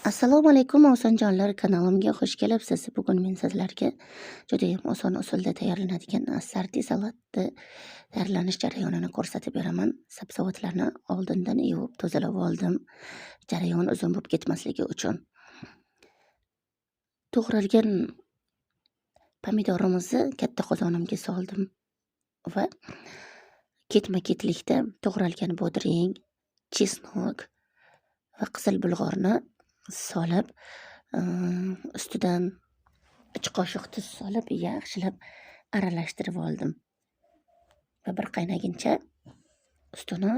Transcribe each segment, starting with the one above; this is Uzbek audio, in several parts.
Assalomu alaykum osonjonlar, kanalimga xush kelibsiz. Bugun men sizlarga judayam oson usulda tayyorlanadigan sardi salatni tayyorlanish jarayonini ko'rsatib beraman. Sabzavotlarni oldindan yuvib tozalab oldim, jarayon uzun bo'lib ketmasligi uchun. To'g'ralgan pomidorimizni katta qozonimga soldim va ketma-ketlikda to'g'ralgan bodring, chesnok va qizil bulg'orni solib, ustidan 3 qoshiq tuz solib yaxshilab aralashtirib oldim va bir qaynaguncha ustini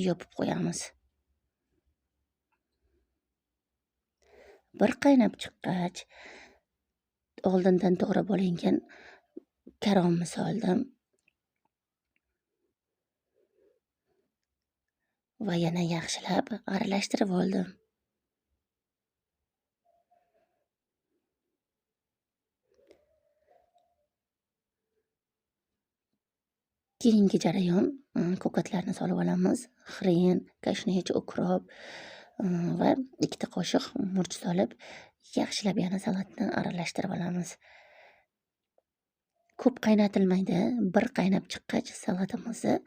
yopib qo'yamiz. Bir qaynab chiqqach, oldindan to'g'rab olingan karomni soldim va yana yaxshilab aralashtirib oldim. Keyingi jarayon, ko'katlarni solib olamiz. Xren, kashnich, ukrop va 2 qoshiq murch solib yaxshilab yana salatni aralashtirib olamiz. Ko'p qaynatilmaydi. Bir qaynab chiqqach salatimizni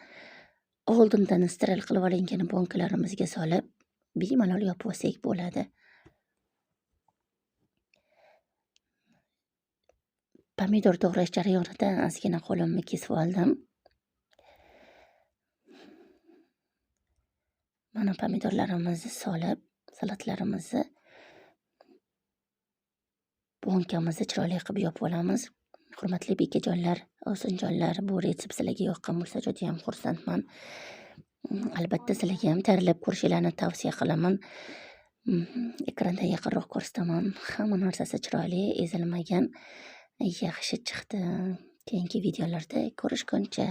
oldindan steril qilib olingan bonkalarimizga solib bemalol yopib olsak bo'ladi. Pomidor to'g'rash jarayonida ozgina qo'limni kesib oldim. Mana pomidorlarimizni solib, salatlarimizni bonkamizni chiroyli qilib yopib olamiz. Hurmatli bekajonlar, osonjonlar, bu retsept sizlarga yoqqan bo'lsa judayam xursandman. Albatta sizlarga ham tayyorlab ko'rishingizni tavsiya qilaman. Ekranda yaqinroq ko'rsataman. Hamma narsasi chiroyli, ezilmagan, yaxshi chiqdi. Keyingi videolarda ko'rishguncha